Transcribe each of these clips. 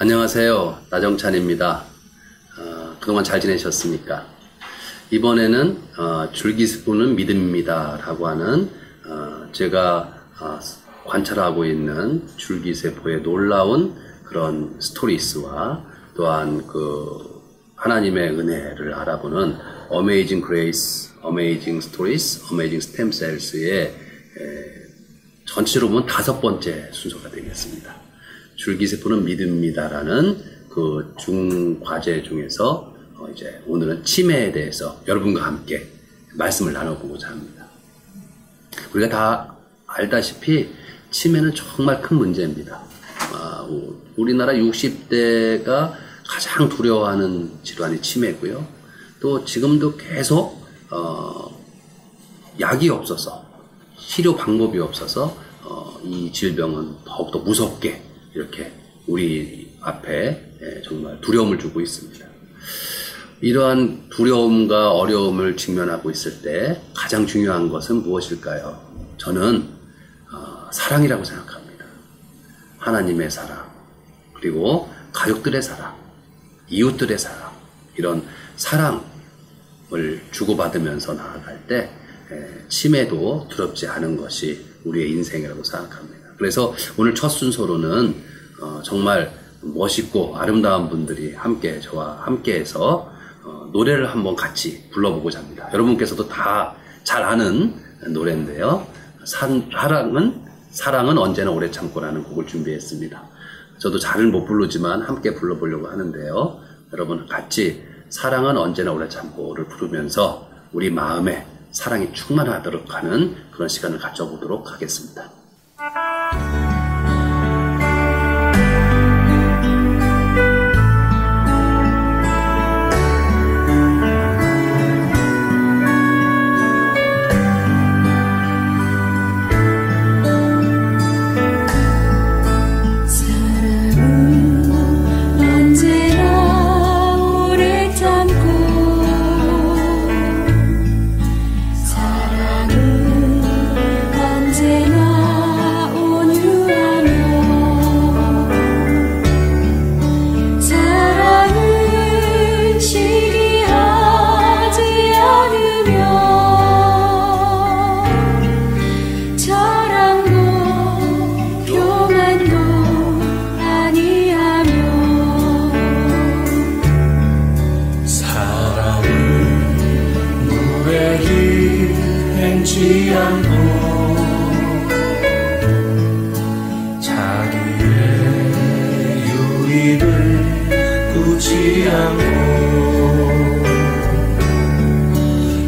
안녕하세요. 나정찬입니다. 그동안 잘 지내셨습니까? 이번에는 줄기세포는 믿음입니다 라고 하는 제가 관찰하고 있는 줄기세포의 놀라운 그런 스토리스와 또한 그 하나님의 은혜를 알아보는 Amazing Grace, Amazing Stories, Amazing Stem Cells의 전체로 보면 5번째 순서가 되겠습니다. 줄기세포는 믿음입니다라는 그 중과제 중에서 이제 오늘은 치매에 대해서 여러분과 함께 말씀을 나눠보고자 합니다. 우리가 다 알다시피 치매는 정말 큰 문제입니다. 우리나라 60대가 가장 두려워하는 질환이 치매고요. 또 지금도 계속 약이 없어서 치료 방법이 없어서 이 질병은 더욱더 무섭게 이렇게 우리 앞에 정말 두려움을 주고 있습니다. 이러한 두려움과 어려움을 직면하고 있을 때 가장 중요한 것은 무엇일까요? 저는 사랑이라고 생각합니다. 하나님의 사랑, 그리고 가족들의 사랑, 이웃들의 사랑, 이런 사랑을 주고받으면서 나아갈 때 치매도 두렵지 않은 것이 우리의 인생이라고 생각합니다. 그래서 오늘 첫 순서로는 정말 멋있고 아름다운 분들이 함께 저와 함께해서 노래를 한번 같이 불러보고자 합니다. 여러분께서도 다 잘 아는 노래인데요. 사랑은 언제나 오래 참고라는 곡을 준비했습니다. 저도 잘은 못 부르지만 함께 불러보려고 하는데요. 여러분 같이 사랑은 언제나 오래 참고를 부르면서 우리 마음에 사랑이 충만하도록 하는 그런 시간을 가져보도록 하겠습니다.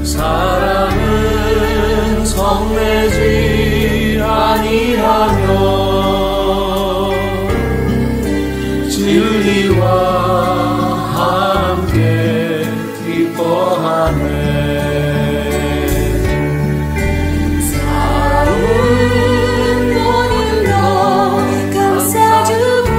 사랑은 성내지 아니하며 진리와 함께 기뻐하네. 사랑은 모든 것 감싸주고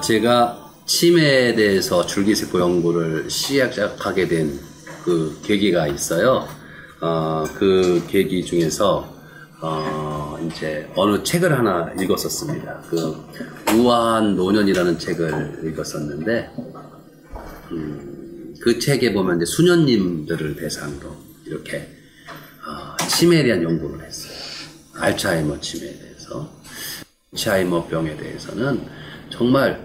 제가 치매에 대해서 줄기세포 연구를 시작하게 된 그 계기가 있어요. 그 계기 중에서 이제 어느 책을 하나 읽었었습니다. 그 우아한 노년이라는 책을 읽었었는데, 그 책에 보면 이제 수녀님들을 대상으로 이렇게 치매에 대한 연구를 했어요. 알츠하이머 치매에 대해서. 알츠하이머 병에 대해서는 정말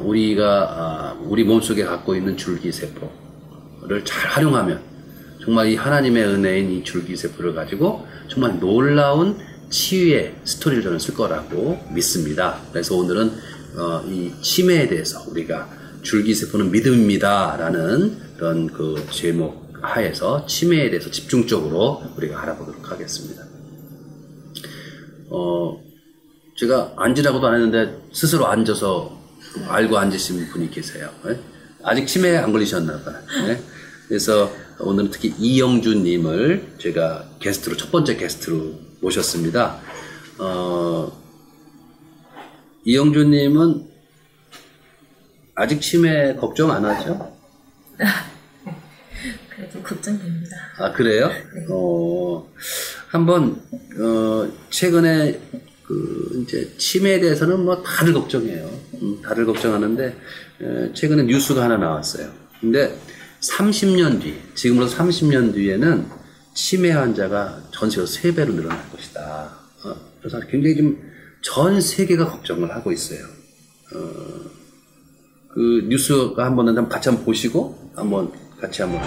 우리가 우리 몸속에 갖고 있는 줄기세포를 잘 활용하면 정말 이 하나님의 은혜인 이 줄기세포를 가지고 정말 놀라운 치유의 스토리를 저는 쓸 거라고 믿습니다. 그래서 오늘은 이 치매에 대해서 우리가 줄기세포는 믿음입니다 라는 그런 그 제목 하에서 치매에 대해서 집중적으로 우리가 알아보도록 하겠습니다. 제가 앉으라고도 안 했는데 스스로 앉아서 알고 앉으신 분이 계세요. 네? 아직 치매에 안 걸리셨나 봐요. 네? 그래서 오늘은 특히 이영주님을 제가 게스트로, 첫 번째 게스트로 모셨습니다. 이영주님은 아직 치매 걱정 안 하죠? 그래도 걱정됩니다. 아, 그래요? 네. 한번, 최근에, 이제, 치매에 대해서는 뭐 다들 걱정해요. 다들 걱정하는데, 최근에 뉴스가 하나 나왔어요. 근데 30년 뒤, 지금으로서 30년 뒤에는 치매 환자가 전 세계로 3배로 늘어날 것이다. 그래서 굉장히 좀 전 세계가 걱정을 하고 있어요. 그 뉴스가 한번 같이 한번 보시고, 같이 한번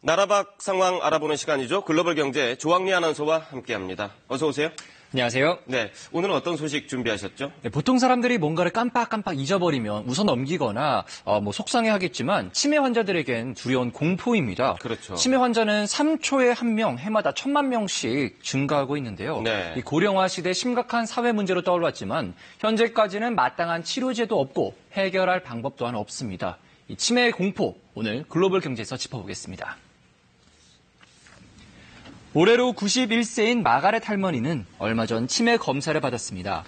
나라 밖 상황 알아보는 시간이죠. 글로벌 경제 조항리 아나운서와 함께합니다. 어서 오세요. 안녕하세요. 네, 오늘은 어떤 소식 준비하셨죠? 네, 보통 사람들이 뭔가를 깜빡깜빡 잊어버리면 우선 넘기거나 속상해하겠지만 치매 환자들에겐 두려운 공포입니다. 그렇죠. 치매 환자는 3초에 1명, 해마다 1000만 명씩 증가하고 있는데요. 네. 이 고령화 시대 심각한 사회 문제로 떠올랐지만 현재까지는 마땅한 치료제도 없고 해결할 방법 또한 없습니다. 이 치매의 공포, 오늘 글로벌 경제에서 짚어보겠습니다. 올해로 91세인 마가렛 할머니는 얼마 전 치매 검사를 받았습니다.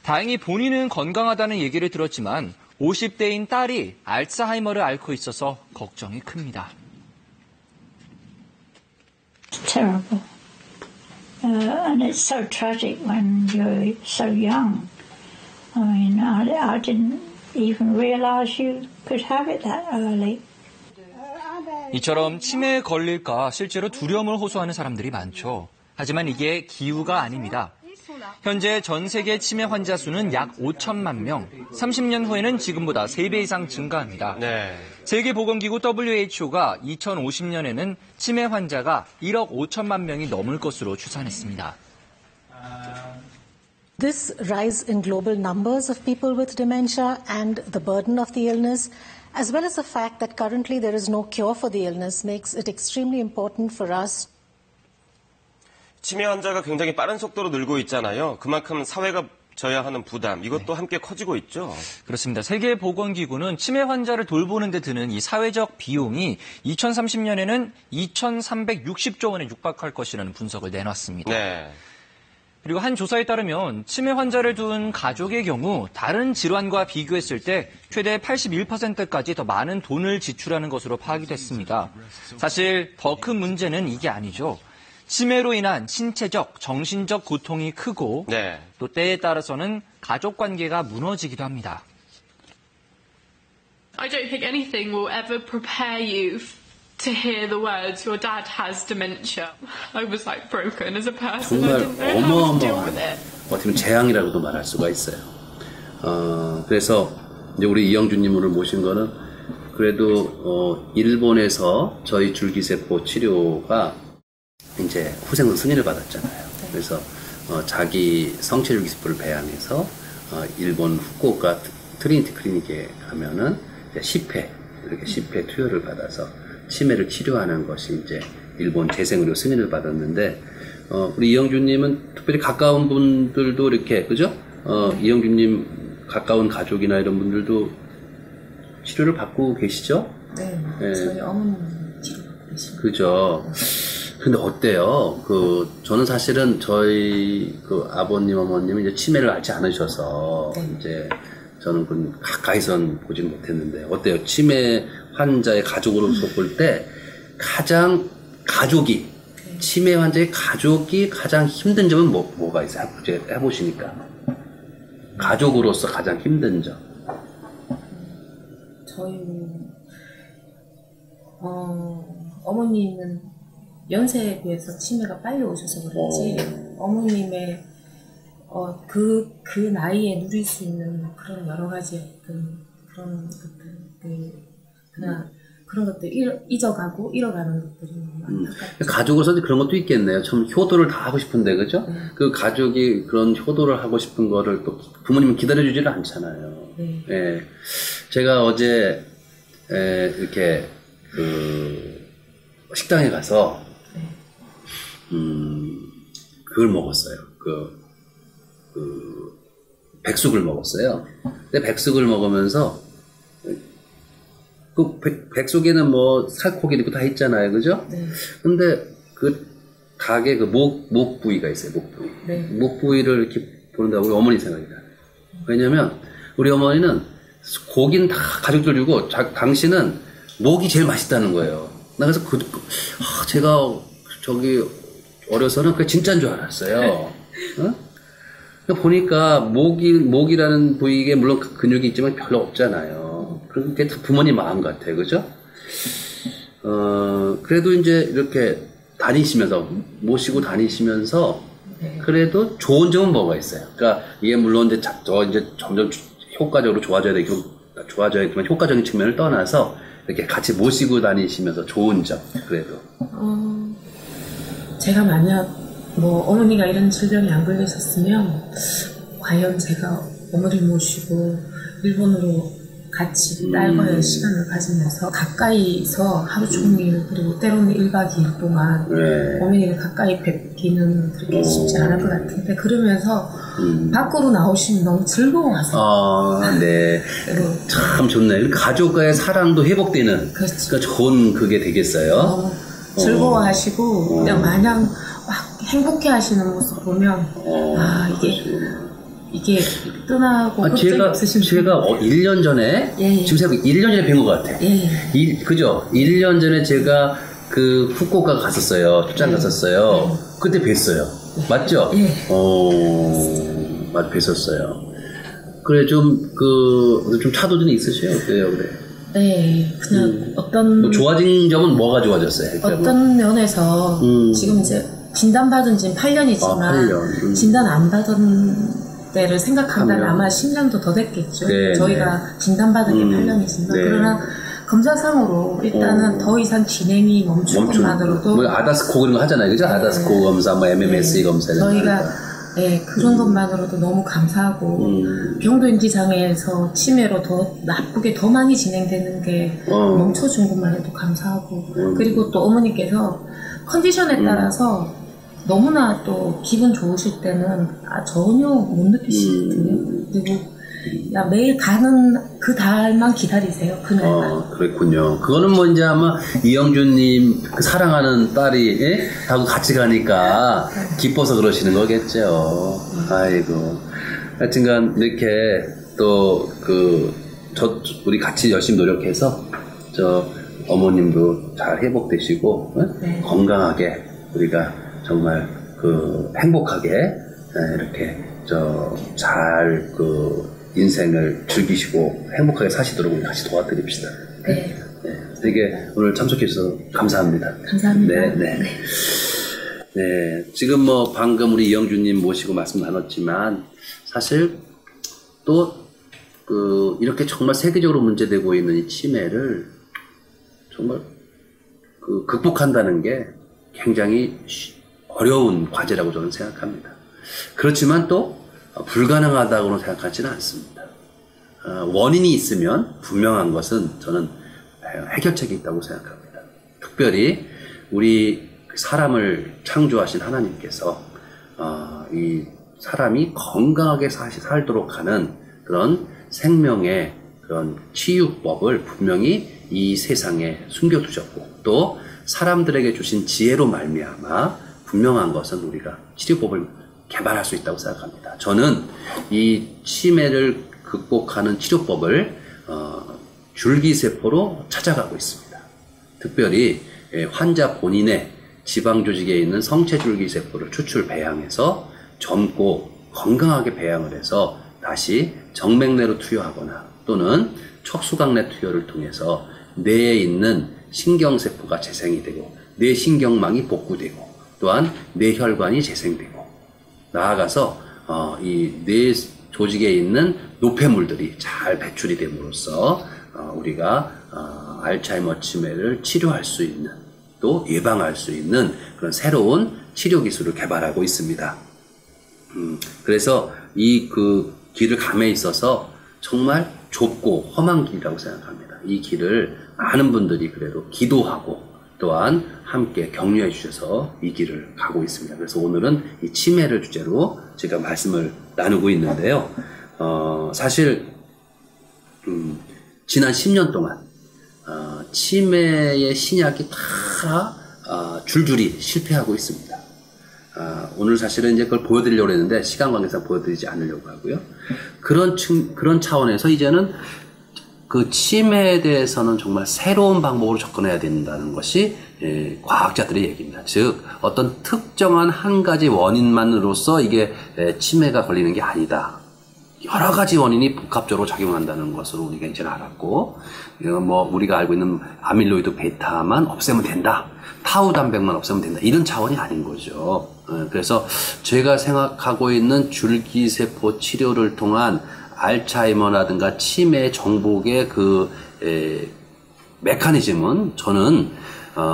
다행히 본인은 건강하다는 얘기를 들었지만 50대인 딸이 알츠하이머를 앓고 있어서 걱정이 큽니다. It's terrible. And it's so tragic when you're so young. I mean, I didn't even realize you could have it that early. 이처럼 치매에 걸릴까 실제로 두려움을 호소하는 사람들이 많죠. 하지만 이게 기우가 아닙니다. 현재 전 세계 치매 환자 수는 약 5천만 명, 30년 후에는 지금보다 3배 이상 증가합니다. 네. 세계보건기구 WHO가 2050년에는 치매 환자가 1억 5천만 명이 넘을 것으로 추산했습니다. This rise in global numbers of people with dementia and the burden of the illness, as well as the fact that currently there is no cure for the illness, makes it extremely important for us. 치매 환자가 굉장히 빠른 속도로 늘고 있잖아요. 그만큼 사회가 져야 하는 부담, 이것도 함께 커지고 있죠. 그렇습니다. 세계보건기구는 치매 환자를 돌보는 데 드는 이 사회적 비용이 2030년에는 2,360조 원에 육박할 것이라는 분석을 내놨습니다. 네. 그리고 한 조사에 따르면 치매 환자를 둔 가족의 경우 다른 질환과 비교했을 때 최대 81%까지 더 많은 돈을 지출하는 것으로 파악이 됐습니다. 사실 더 큰 문제는 이게 아니죠. 치매로 인한 신체적, 정신적 고통이 크고 네. 또 때에 따라서는 가족 관계가 무너지기도 합니다. I don't think anything will ever prepare you to hear the words, your dad has dementia. I was like broken as a person. I 정말 didn't know how to deal with 어마어마한 it. 어떻게 보면 재앙이라고도 말할 수가 있어요. 그래서 이제 우리 이영주님을 모신 거는 그래도 일본에서 저희 줄기세포 치료가 이제 후생으로 승인을 받았잖아요. 그래서 자기 성체 줄기세포를 배양해서 일본 후쿠오카 트리니티 클리닉에 가면은 10회 이렇게 10회 투여를 받아서 치매를 치료하는 것이 이제 일본 재생의료 승인을 받았는데, 우리 이영주님은 특별히 가까운 분들도 이렇게, 그죠? 이영주님 가까운 가족이나 이런 분들도 치료를 받고 계시죠? 네, 저희 어머님 치료받고 계십니다. 그죠? 근데 어때요? 저는 사실은 저희 아버님, 어머님이 이제 치매를 앓지 않으셔서 이제 저는 가까이선 보진 못했는데 어때요? 치매 환자의 가족으로서 볼 때 치매 환자의 가족이 가장 힘든 점은 뭐가 있어요? 해보시니까. 가족으로서 가장 힘든 점. 저희는, 어머님은 연세에 비해서 치매가 빨리 오셔서 그런지, 어머님의, 그 나이에 누릴 수 있는 그런 여러 가지 그런 것들 잊어가고 잃어가는 것들이 안타깝죠. 가족으로서 그런 것도 있겠네요. 참 효도를 다 하고 싶은데, 그죠? 그 가족이 그런 효도를 하고 싶은 거를 또 부모님은 기다려주지를 않잖아요. 예. 제가 어제, 이렇게, 식당에 가서, 그걸 먹었어요. 백숙을 먹었어요. 근데 백숙을 먹으면서, 백숙에는 뭐 살코기 있고 다 있잖아요, 그죠? 네. 근데 닭의 목 부위가 있어요, 목 부위. 네. 목 부위를 이렇게 보는데 우리 어머니 생각이 나요. 왜냐면 우리 어머니는 고기는 다 가족들 주고 당신은 목이 제일 맛있다는 거예요. 나 그래서 제가 어려서는 그게 진짜인 줄 알았어요. 보니까 목이라는 부위에 물론 근육이 있지만 별로 없잖아요. 그게 부모님 마음 같아요. 그죠? 그래도 이제 이렇게 모시고 다니시면서, 그래도 좋은 점은 뭐가 있어요? 그러니까, 이게 물론 이제 점점 효과적으로 좋아져야겠지만 효과적인 측면을 떠나서, 이렇게 같이 모시고 다니시면서 좋은 점, 그래도. 제가 만약, 어머니가 이런 질병이 안 걸리셨으면, 과연 제가 어머니를 모시고, 일본으로 같이 딸과의 시간을 가지면서 가까이서 하루 종일 그리고 때로는 1박 2일 동안 어머니를 가까이 뵙기는 그렇게 쉽지 않을 것 같은데 그러면서 밖으로 나오시면 너무 즐거워하세요. 네. 참 좋네. 가족과의 사랑도 회복되는 그러니까 좋은 그게 되겠어요. 너무 즐거워하시고 그냥 마냥 막 행복해 하시는 모습 보면 이게 떠나고 제가 1년 전에 지금 생각해 1년 전에 뵌 것 같아. 그죠? 1년 전에 제가 후쿠오카 갔었어요. 출장 갔었어요. 그때 뵀어요. 맞죠? 맞 뵀었어요. 그래 좀 차도전이 있으세요? 어때요? 그래. 네, 그냥 어떤 좋아진 점은 뭐가 좋아졌어요? 어떤 면에서 지금 이제 진단받은 지는 8년이지만 8년. 진단 안 받은 때를 생각한다면 아마 10년도 더 됐겠죠. 저희가 진단받은 게 8년이지만 그러나 검사상으로 일단은 더 이상 진행이 멈춘 것만으로도 아다스코 그런 거 하잖아요, 그죠? 아다스코 검사, MMSE 검사 저희가 그런 것만으로도 너무 감사하고 병도인지 장애에서 치매로 더 나쁘게 더 많이 진행되는 게 멈춰준 것만 해도 감사하고 그리고 또 어머니께서 컨디션에 따라서 너무나 또 기분 좋으실 때는 전혀 못 느끼시거든요. 그리고 매일 가는 그 달만 기다리세요. 그날만. 그랬군요. 그거는 이제 아마 이영준님 사랑하는 딸이 하고 같이 가니까 기뻐서 그러시는 거겠죠. 아이고. 하여튼간 이렇게 또 우리 같이 열심히 노력해서 어머님도 잘 회복되시고 건강하게 우리가 정말 행복하게 이렇게 잘 인생을 즐기시고 행복하게 사시도록 우리 같이 도와드립시다. 네. 되게 오늘 참석해 주셔서 감사합니다. 감사합니다. 네. 지금 방금 우리 이영준님 모시고 말씀 나눴지만 사실 또 이렇게 정말 세계적으로 문제되고 있는 이 치매를 정말 극복한다는 게 굉장히 어려운 과제라고 저는 생각합니다. 그렇지만 또 불가능하다고는 생각하지는 않습니다. 원인이 있으면 분명한 것은 저는 해결책이 있다고 생각합니다. 특별히 우리 사람을 창조하신 하나님께서 이 사람이 건강하게 살도록 하는 그런 생명의 그런 치유법을 분명히 이 세상에 숨겨두셨고 또 사람들에게 주신 지혜로 말미암아 분명한 것은 우리가 치료법을 개발할 수 있다고 생각합니다. 저는 이 치매를 극복하는 치료법을 줄기세포로 찾아가고 있습니다. 특별히 환자 본인의 지방조직에 있는 성체줄기세포를 추출 배양해서 젊고 건강하게 배양을 해서 다시 정맥내로 투여하거나 또는 척수강내 투여를 통해서 뇌에 있는 신경세포가 재생이 되고 뇌신경망이 복구되고 또한 뇌혈관이 재생되고 나아가서 이 뇌 조직에 있는 노폐물들이 잘 배출이 됨으로써 우리가 알츠하이머 치매를 치료할 수 있는 또 예방할 수 있는 그런 새로운 치료 기술을 개발하고 있습니다. 그래서 이 그 길을 감에 있어서 정말 좁고 험한 길이라고 생각합니다. 이 길을 많은 분들이 그래도 기도하고 또한 함께 격려해 주셔서 이 길을 가고 있습니다. 그래서 오늘은 이 치매를 주제로 제가 말씀을 나누고 있는데요. 사실 지난 10년 동안 치매의 신약이 다 줄줄이 실패하고 있습니다. 오늘 사실은 이제 그걸 보여드리려고 했는데 시간 관계상 보여드리지 않으려고 하고요. 그런 차원에서 이제는 그 치매에 대해서는 정말 새로운 방법으로 접근해야 된다는 것이 과학자들의 얘기입니다. 즉 어떤 특정한 한 가지 원인만으로서 이게 치매가 걸리는 게 아니다. 여러 가지 원인이 복합적으로 작용한다는 것으로 우리가 이제 알았고, 뭐 우리가 알고 있는 아밀로이드 베타만 없애면 된다, 타우 단백만 없애면 된다, 이런 차원이 아닌 거죠. 그래서 제가 생각하고 있는 줄기세포 치료를 통한 알츠하이머라든가 치매 정복의 그 메커니즘은 저는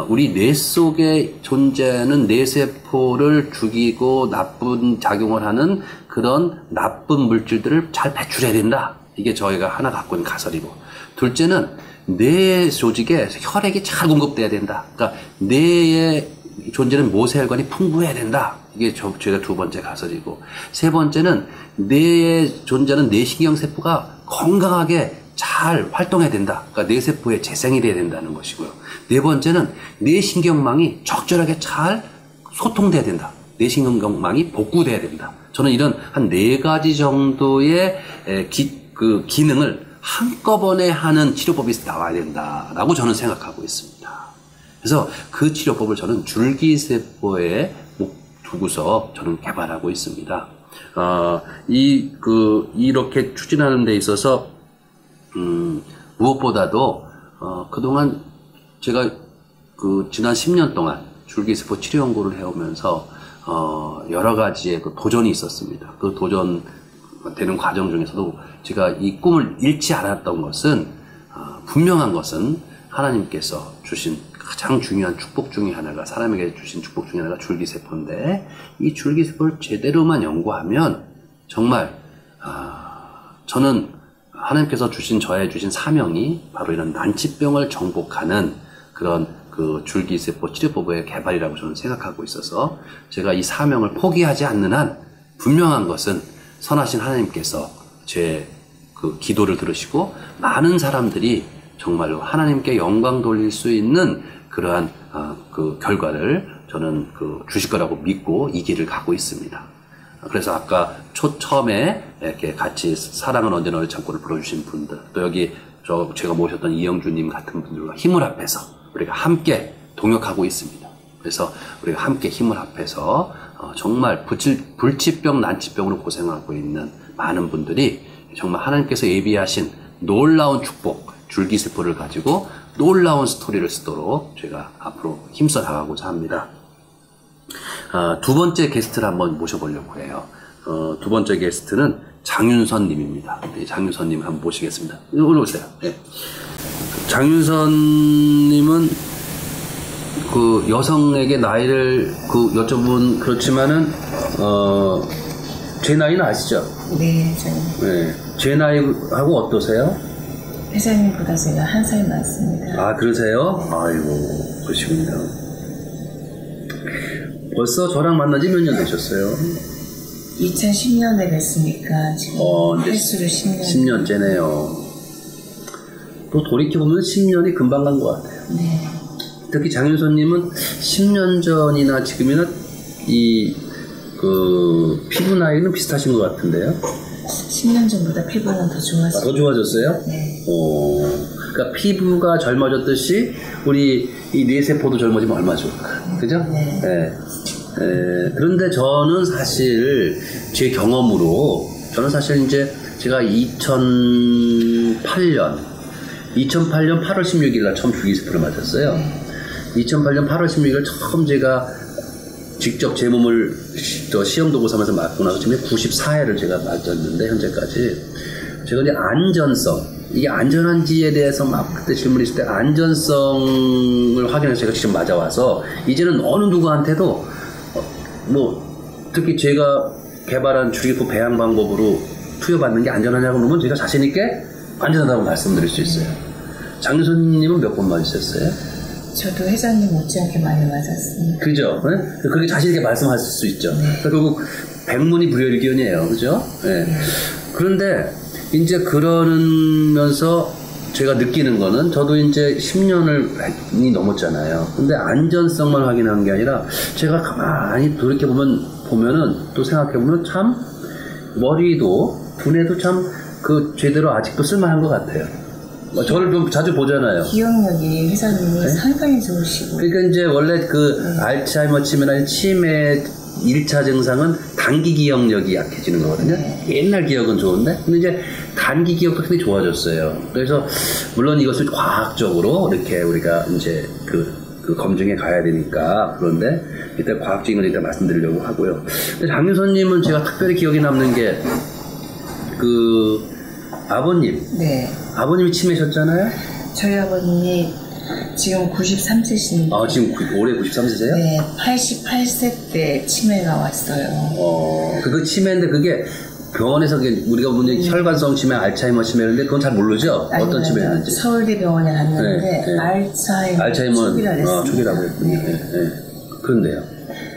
우리 뇌 속에 존재하는 뇌세포를 죽이고 나쁜 작용을 하는 그런 나쁜 물질들을 잘 배출해야 된다. 이게 저희가 하나 갖고 있는 가설이고, 둘째는 뇌 조직에 혈액이 잘 공급돼야 된다. 그러니까 뇌에 존재하는 모세혈관이 풍부해야 된다. 이게 저희가 두 번째 가설이고, 세 번째는 뇌에 존재하는 뇌신경세포가 건강하게 잘 활동해야 된다. 그러니까 뇌세포의 재생이 돼야 된다는 것이고요. 네 번째는 뇌신경망이 적절하게 잘 소통돼야 된다. 뇌신경망이 복구돼야 된다. 저는 이런 한 4가지 정도의 기능을 한꺼번에 하는 치료법이 나와야 된다라고 저는 생각하고 있습니다. 그래서 그 치료법을 저는 줄기세포에 두고서 저는 개발하고 있습니다. 이렇게 추진하는 데 있어서 무엇보다도 그동안 제가 지난 10년 동안 줄기세포 치료 연구를 해오면서 여러 가지의 그 도전이 있었습니다. 그 도전되는 과정 중에서도 제가 이 꿈을 잃지 않았던 것은 분명한 것은 하나님께서 주신 가장 중요한 축복 중에 하나가, 사람에게 주신 축복 중에 하나가 줄기세포인데, 이 줄기세포를 제대로만 연구하면 정말 저는 하나님께서 저에 주신 사명이 바로 이런 난치병을 정복하는 그런 그 줄기세포 치료법의 개발이라고 저는 생각하고 있어서, 제가 이 사명을 포기하지 않는 한 분명한 것은 선하신 하나님께서 제 그 기도를 들으시고 많은 사람들이 정말로 하나님께 영광 돌릴 수 있는 그러한 그 결과를 저는 주실 거라고 믿고 이 길을 가고 있습니다. 그래서 아까 처음에 이렇게 같이 사랑은 언제나 너를 참고를 불러주신 분들, 또 여기 제가 모셨던 이영주님 같은 분들과 힘을 합해서 우리가 함께 동역하고 있습니다. 그래서 우리가 함께 힘을 합해서 정말 불치병, 난치병으로 고생하고 있는 많은 분들이 정말 하나님께서 예비하신 놀라운 축복, 줄기세포를 가지고 놀라운 스토리를 쓰도록 제가 앞으로 힘써 나가고자 합니다. 두 번째 게스트를 한번 모셔보려고 해요. 두 번째 게스트는 장윤선 님입니다. 장윤선 님 한번 모시겠습니다. 올라오세요. 네. 장윤선 님은 그 여성에게 나이를 여쭤본 그렇지만은 제 나이는 아시죠? 네, 저는. 네. 제 나이하고 어떠세요? 회장님보다 제가 한 살 많습니다. 아, 그러세요? 아이고, 그러시군요. 벌써 저랑 만난 지 몇 년 되셨어요? 2010년에 뵀으니까 지금 횟수로 10년. 10년째네요. 또 돌이켜보면 10년이 금방 간 것 같아요. 네. 특히 장윤서님은 10년 전이나 지금이나 피부 나이는 비슷하신 것 같은데요? 10년 전보다 피부는 더 좋았어요. 더 좋아졌어요? 네. 그러니까 피부가 젊어졌듯이 우리 이 뇌세포도 젊어지면 얼마나 좋을까. 그죠? 네. 그런데 저는 사실 제 경험으로 이제 제가 2008년 8월 16일 날 처음 줄기세포를 맞았어요. 2008년 8월 16일 처음 제가 직접 제 몸을 시험도구 삼아서 맞고 나서 지금 94회를 제가 맞았는데 현재까지 제가 이제 안전성, 이게 안전한지에 대해서 막 그때 질문했을 때 안전성을 확인해서 제가 직접 맞아와서 이제는 어느 누구한테도 특히 제가 개발한 줄기세포 배양 방법으로 투여받는 게 안전하냐고 물으면 제가 자신있게 안전하다고 말씀드릴 수 있어요. 장윤서님은 몇 번 맞으셨어요? 저도 회장님 못지않게 많이 맞았습니다. 그죠? 네? 그렇게 자신있게 말씀하실 수 있죠. 그러니까 결국 백문이 불여일견이에요. 그죠? 네. 그런데 이제 그러면서 제가 느끼는 거는 저도 이제 10년이 넘었잖아요. 근데 안전성만 확인한 게 아니라 제가 가만히 돌이켜보면은 또 생각해보면 참 머리도 두뇌도 참 제대로 아직도 쓸만한 것 같아요. 저를 좀 자주 보잖아요. 기억력이 회장님이 상당히 좋으시고. 그러니까 이제 원래 알츠하이머 치매나 치매 1차 증상은 단기 기억력이 약해지는 거거든요. 옛날 기억은 좋은데, 근데 이제 단기 기억도 굉장히 좋아졌어요. 그래서 물론 이것을 과학적으로 이렇게 우리가 이제 그 검증해 가야 되니까. 그런데 일단 과학적인 걸 일단 말씀드리려고 하고요. 장윤서님은 제가 특별히 기억에 남는 게 아버님. 네. 아버님이 치매셨잖아요? 저희 아버님이 지금 93세신데. 지금 올해 93세세요? 네, 88세 때 치매가 왔어요. 그 치매인데 그게 병원에서 우리가 보는 혈관성 치매, 알츠하이머 치매인데 그건 잘 모르죠? 어떤 치매였는지. 서울대 병원에 갔는데 알츠하이머 초기라고 했군요. 네. 그런데요.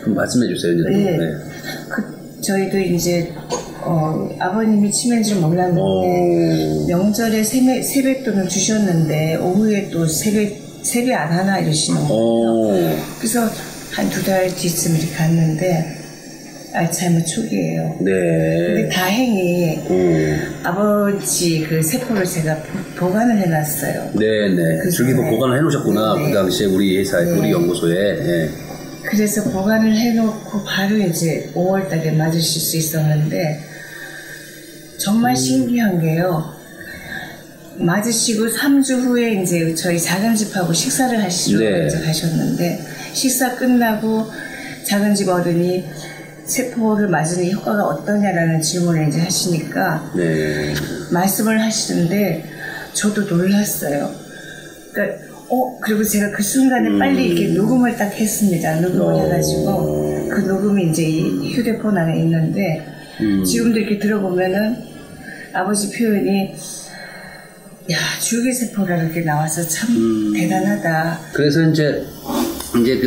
그럼 말씀해 주세요. 이제. 네. 저희도 이제 아버님이 치매인 줄 몰랐는데 명절에 세뱃돈을 주셨는데 오후에 또 세배 안 하나 이러시는 거예요. 그래서 한 2달 뒤쯤 이렇게 갔는데 알츠하이머 초기예요. 네. 근데 다행히 아버지 그 세포를 제가 보관을 해놨어요. 네네. 줄기세포 보관을 해놓으셨구나. 네. 그 당시에 우리 회사에, 우리 연구소에. 네. 그래서 보관을 해놓고 바로 이제 5월달에 맞으실 수 있었는데 정말 신기한 게요. 맞으시고 3주 후에 이제 저희 작은 집하고 식사를 하시러 이제 가셨는데 식사 끝나고 작은 집 어른이 세포를 맞으니 효과가 어떠냐라는 질문을 이제 하시니까 말씀을 하시는데 저도 놀랐어요. 그러니까 그리고 제가 그 순간에 빨리 이렇게 녹음을 딱 했습니다. 녹음을 해가지고 그 녹음이 이제 이 휴대폰 안에 있는데 지금도 이렇게 들어보면은 아버지 표현이 줄기세포라 이렇게 나와서 참 대단하다. 그래서 이제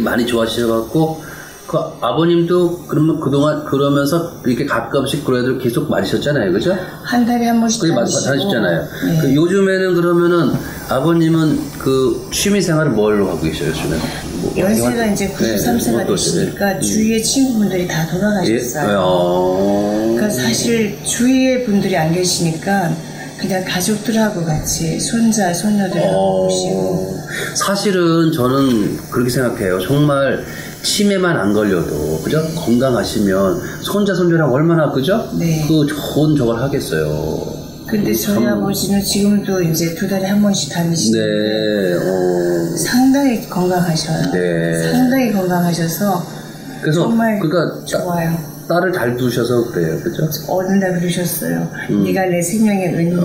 많이 좋아지셔갖고 아버님도 그러면 그동안 그러면서 이렇게 가끔씩 그래도 계속 맞으셨잖아요, 그죠? 한 달에 한 번씩 다니셨잖아요. 네. 요즘에는 그러면은 아버님은 취미생활을 뭘로 하고 계셔요, 요즘에? 연세가 이제 93세가 되시니까 주위의 친구분들이 다 돌아가셨어요. 그러니까 사실 주위의 분들이 안 계시니까 그냥 가족들하고 같이 손자, 손녀들하고 보시고. 사실은 저는 그렇게 생각해요. 정말 치매만 안 걸려도, 그죠? 건강하시면 손자, 손녀랑 얼마나, 그죠? 네. 좋은 저걸 하겠어요. 근데 저희 아버지는 지금도 이제 2달에 한 번씩 다니시는데 상당히 건강하셔요. 네. 상당히 건강하셔서 그래서 정말 좋아요. 딸을 잘 두셔서 그래요, 그죠? 어느 날 그러셨어요. 네가 내 생명의 은인이야.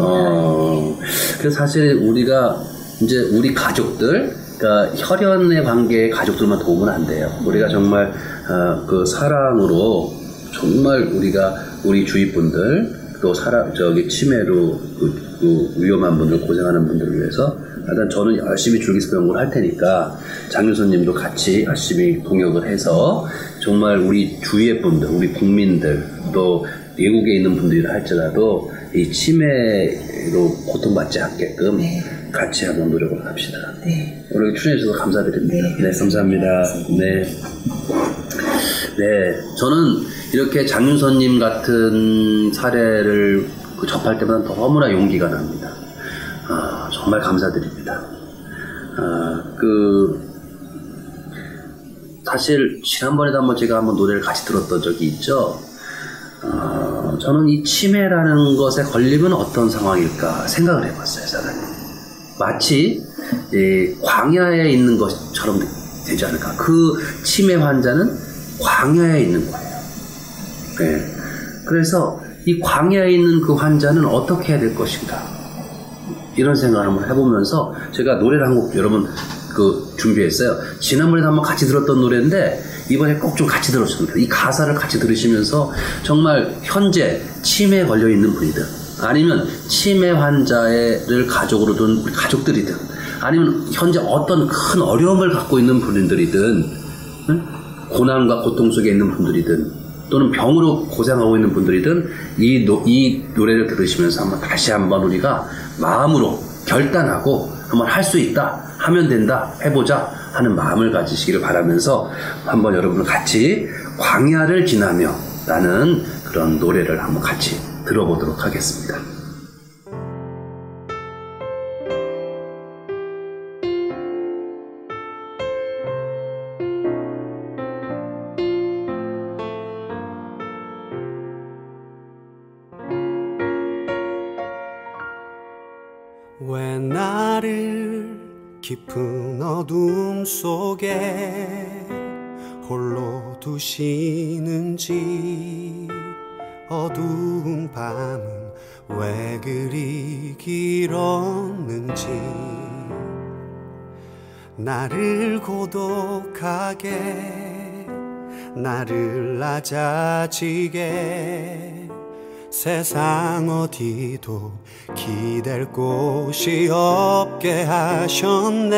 그래서 사실 우리가 이제 우리 가족들, 그러니까 혈연의 관계의 가족들만 도우면 안 돼요. 우리가 정말 그 사랑으로 정말 우리 주위 분들 또 치매로 위험한 분들, 고생하는 분들을 위해서 일단 저는 열심히 줄기세포 연구를 할 테니까 장윤서님도 같이 열심히 동역을 해서 정말 우리 주위의 분들, 우리 국민들 또 외국에 있는 분들이라 할지라도 이 치매로 고통받지 않게끔 같이 한번 노력을 합시다. 네. 오늘 출연해주셔서 감사드립니다. 네, 감사합니다. 네. 네, 저는 이렇게 장윤선님 같은 사례를 접할 때마다 너무나 용기가 납니다. 정말 감사드립니다. 사실 지난번에도 한번 제가 한번 노래를 같이 들었던 적이 있죠. 저는 이 치매라는 것에 걸리면 어떤 상황일까 생각을 해봤어요, 사장님. 마치 광야에 있는 것처럼 되지 않을까. 그 치매 환자는 광야에 있는 거예요. 네. 그래서 이 광야에 있는 그 환자는 어떻게 해야 될 것인가, 이런 생각을 한번 해보면서 제가 노래를 한 곡 여러분 준비했어요. 지난번에도 한번 같이 들었던 노래인데 이번에 꼭 좀 같이 들어주시면 돼요. 이 가사를 같이 들으시면서 정말 현재 치매에 걸려있는 분이든 아니면 치매 환자를 가족으로 둔 가족들이든 아니면 현재 어떤 큰 어려움을 갖고 있는 분들이든, 고난과 고통 속에 있는 분들이든 또는 병으로 고생하고 있는 분들이든 이 노래를 들으시면서 다시 한번 우리가 마음으로 결단하고 한번 할 수 있다, 하면 된다, 해보자 하는 마음을 가지시기를 바라면서 한번 여러분 같이 광야를 지나며 라는 그런 노래를 한번 같이 들어보도록 하겠습니다. 왜 나를 깊은 어둠 속에 홀로 두시는지, 어두운 밤은 왜 그리 길었는지, 나를 고독하게, 나를 낮아지게, 세상 어디도 기댈 곳이 없게 하셨네.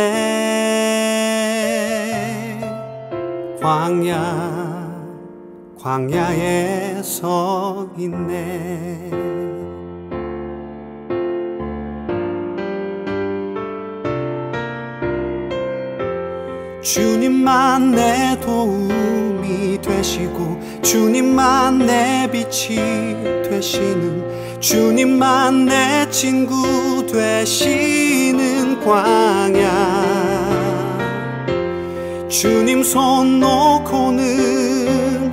광야에 서 있네. 주님만 내 도움이 되시고, 주님만 내 빛이 되시는, 주님만 내 친구 되시는 광야. 주님 손 놓고는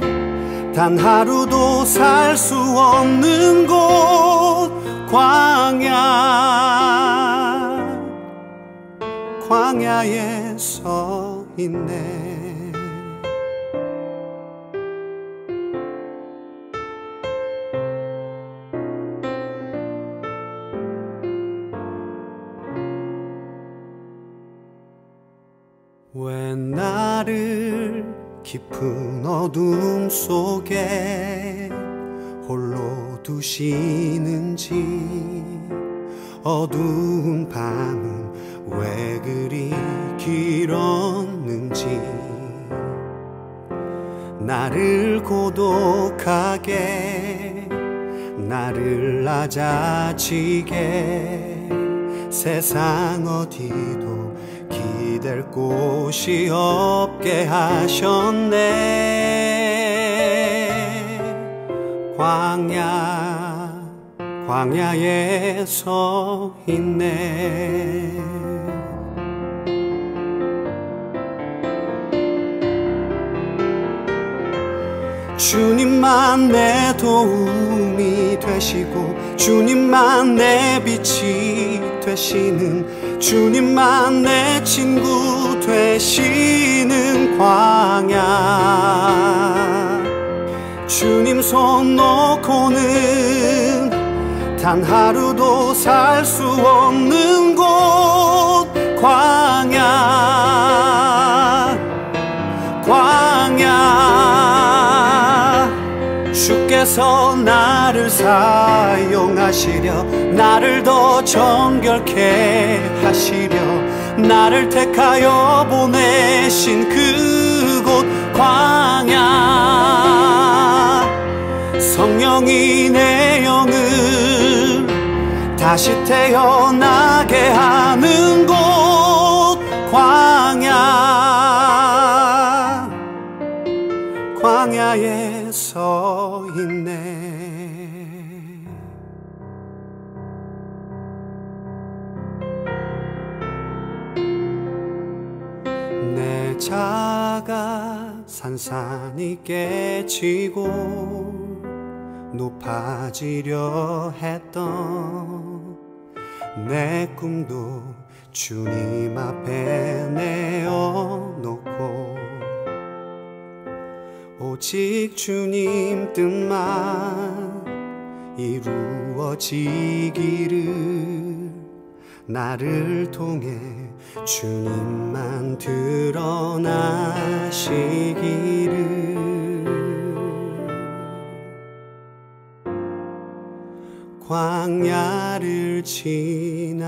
단 하루도 살 수 없는 곳, 광야에 서 있네. 왜 나를 깊은 어둠 속에 홀로 두시는지, 어두운 밤은 왜 그리 길었는지, 나를 고독하게, 나를 낮아지게, 세상 어디도 기댈 곳이 없게 하셨네. 광야에 서 있네. 주님만 내 도움이 되시고, 주님만 내 빛이 되시는, 주님만 내 친구 되시는 광야. 주님 손 놓고는 단 하루도 살 수 없는 곳, 광야. 주께서 나를 사용하시려, 나를 더 정결케 하시려, 나를 택하여 보내신 그곳 광야. 성령이 내 영을 다시 태어나게 하는 곳 광야에 서 있네. 내 자가 산산이 깨지고 높아지려 했던 내 꿈도 주님 앞에 내어놓고 오직 주님 뜻만 이루어지기를 나를 통해 주님만 드러나시기를 광야를 지나며